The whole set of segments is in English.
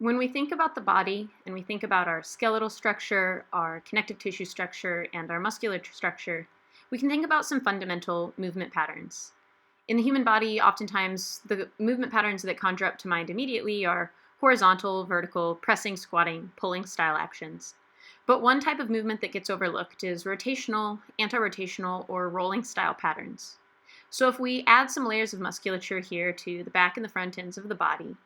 When we think about the body and we think about our skeletal structure, our connective tissue structure, and our muscular structure, we can think about some fundamental movement patterns. In the human body, oftentimes the movement patterns that conjure up to mind immediately are horizontal, vertical, pressing, squatting, pulling style actions. But one type of movement that gets overlooked is rotational, anti-rotational, or rolling style patterns. So if we add some layers of musculature here to the back and the front ends of the body,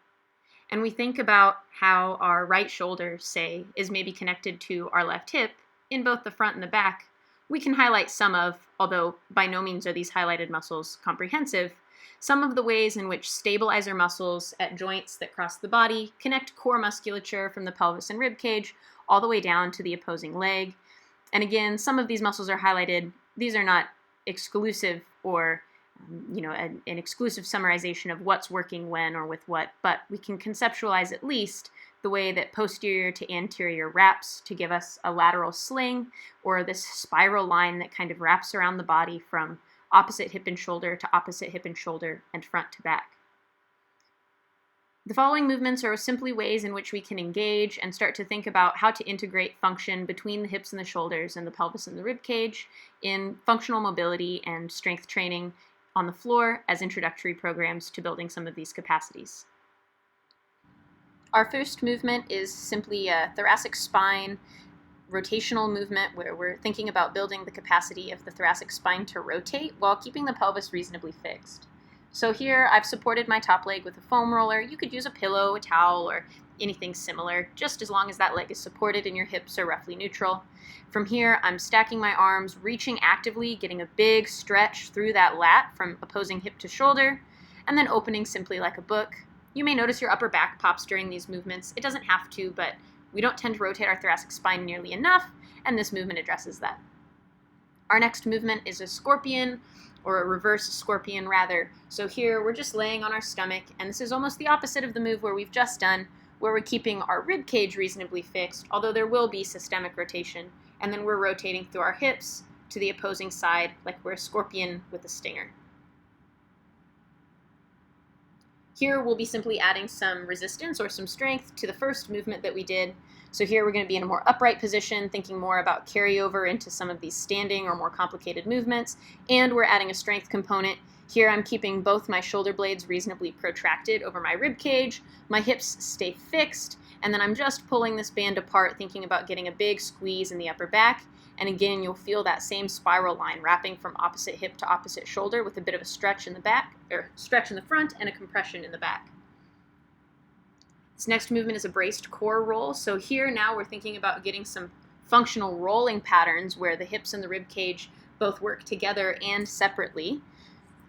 and we think about how our right shoulder, say, is maybe connected to our left hip in both the front and the back, we can highlight some of, although by no means are these highlighted muscles comprehensive, some of the ways in which stabilizer muscles at joints that cross the body connect core musculature from the pelvis and rib cage all the way down to the opposing leg. And again, some of these muscles are highlighted. These are not exclusive or an exclusive summarization of what's working when or with what, but we can conceptualize at least the way that posterior to anterior wraps to give us a lateral sling, or this spiral line that kind of wraps around the body from opposite hip and shoulder to opposite hip and shoulder and front to back. The following movements are simply ways in which we can engage and start to think about how to integrate function between the hips and the shoulders and the pelvis and the rib cage in functional mobility and strength training on the floor as introductory programs to building some of these capacities. Our first movement is simply a thoracic spine rotational movement where we're thinking about building the capacity of the thoracic spine to rotate while keeping the pelvis reasonably fixed. So here I've supported my top leg with a foam roller. You could use a pillow, a towel, or anything similar, just as long as that leg is supported and your hips are roughly neutral. From here, I'm stacking my arms, reaching actively, getting a big stretch through that lat from opposing hip to shoulder, and then opening simply like a book. You may notice your upper back pops during these movements. It doesn't have to, but we don't tend to rotate our thoracic spine nearly enough, and this movement addresses that. Our next movement is a scorpion, or a reverse scorpion rather. So here we're just laying on our stomach, and this is almost the opposite of the move where we've just done, where we're keeping our rib cage reasonably fixed, although there will be systemic rotation, and then we're rotating through our hips to the opposing side like we're a scorpion with a stinger. Here we'll be simply adding some resistance or some strength to the first movement that we did. So here we're going to be in a more upright position, thinking more about carryover into some of these standing or more complicated movements, and we're adding a strength component. Here I'm keeping both my shoulder blades reasonably protracted over my rib cage, my hips stay fixed, and then I'm just pulling this band apart, thinking about getting a big squeeze in the upper back. And again, you'll feel that same spiral line wrapping from opposite hip to opposite shoulder with a bit of a stretch in the back, or stretch in the front and a compression in the back. This next movement is a braced core roll. So here now we're thinking about getting some functional rolling patterns where the hips and the rib cage both work together and separately.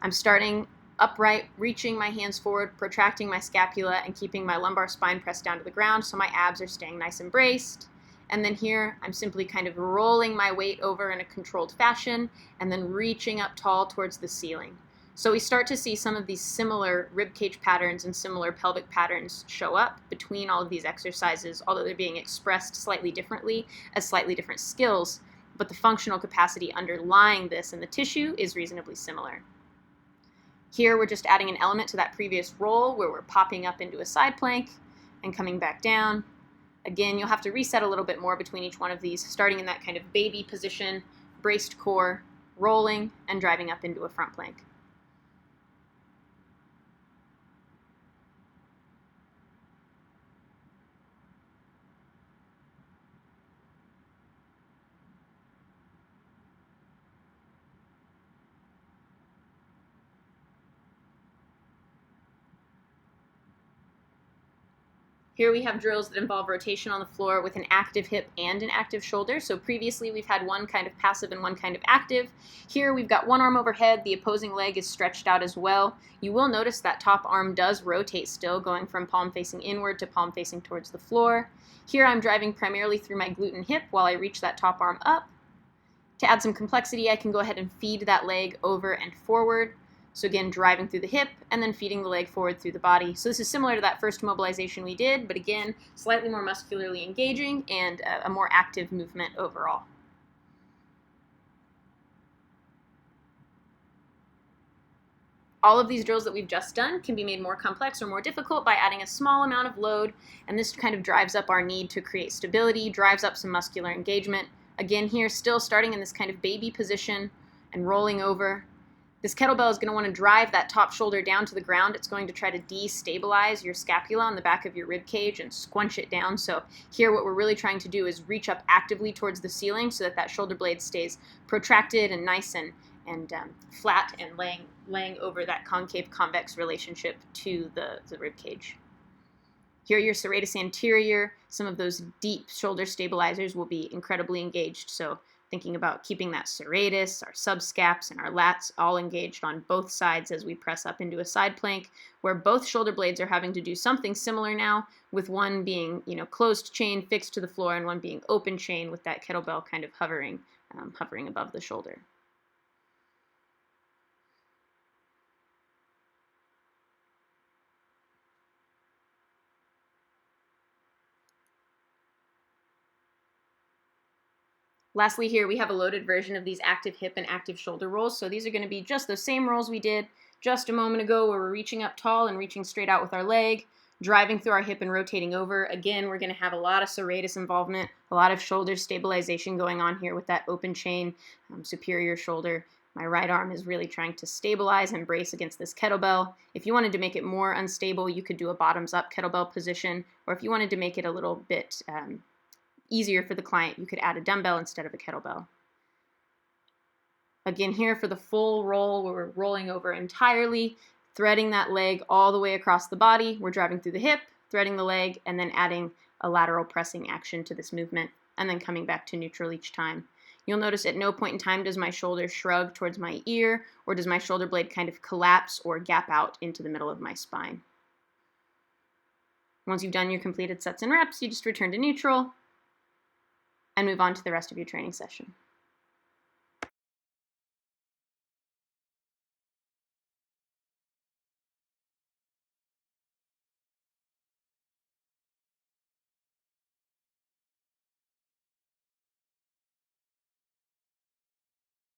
I'm starting upright, reaching my hands forward, protracting my scapula, and keeping my lumbar spine pressed down to the ground so my abs are staying nice and braced. And then here, I'm simply kind of rolling my weight over in a controlled fashion and then reaching up tall towards the ceiling. So we start to see some of these similar ribcage patterns and similar pelvic patterns show up between all of these exercises, although they're being expressed slightly differently as slightly different skills, but the functional capacity underlying this in the tissue is reasonably similar. Here we're just adding an element to that previous roll where we're popping up into a side plank and coming back down. Again, you'll have to reset a little bit more between each one of these, starting in that kind of baby position, braced core, rolling, and driving up into a front plank. Here we have drills that involve rotation on the floor with an active hip and an active shoulder. So previously we've had one kind of passive and one kind of active. Here we've got one arm overhead, the opposing leg is stretched out as well. You will notice that top arm does rotate still, going from palm facing inward to palm facing towards the floor. Here I'm driving primarily through my glute and hip while I reach that top arm up. To add some complexity, I can go ahead and feed that leg over and forward. So again, driving through the hip and then feeding the leg forward through the body. So this is similar to that first mobilization we did, but again, slightly more muscularly engaging and a more active movement overall. All of these drills that we've just done can be made more complex or more difficult by adding a small amount of load, and this kind of drives up our need to create stability, drives up some muscular engagement. Again, here, still starting in this kind of baby position and rolling over. This kettlebell is going to want to drive that top shoulder down to the ground. It's going to try to destabilize your scapula on the back of your rib cage and squunch it down. So here what we're really trying to do is reach up actively towards the ceiling so that that shoulder blade stays protracted and nice and flat and laying over that concave-convex relationship to the rib cage. Here, your serratus anterior, some of those deep shoulder stabilizers will be incredibly engaged. So thinking about keeping that serratus, our subscaps, and our lats all engaged on both sides as we press up into a side plank, where both shoulder blades are having to do something similar now, with one being, closed chain fixed to the floor and one being open chain with that kettlebell kind of hovering above the shoulder. Lastly here, we have a loaded version of these active hip and active shoulder rolls. So these are going to be just the same rolls we did just a moment ago, where we're reaching up tall and reaching straight out with our leg, driving through our hip and rotating over. Again, we're going to have a lot of serratus involvement, a lot of shoulder stabilization going on here with that open chain, superior shoulder. My right arm is really trying to stabilize and brace against this kettlebell. If you wanted to make it more unstable, you could do a bottoms-up kettlebell position, or if you wanted to make it a little bit easier for the client, you could add a dumbbell instead of a kettlebell. Again, here for the full roll, where we're rolling over entirely, threading that leg all the way across the body. We're driving through the hip, threading the leg, and then adding a lateral pressing action to this movement, and then coming back to neutral each time. You'll notice at no point in time does my shoulder shrug towards my ear, or does my shoulder blade kind of collapse or gap out into the middle of my spine. Once you've done your completed sets and reps, you just return to neutral and move on to the rest of your training session.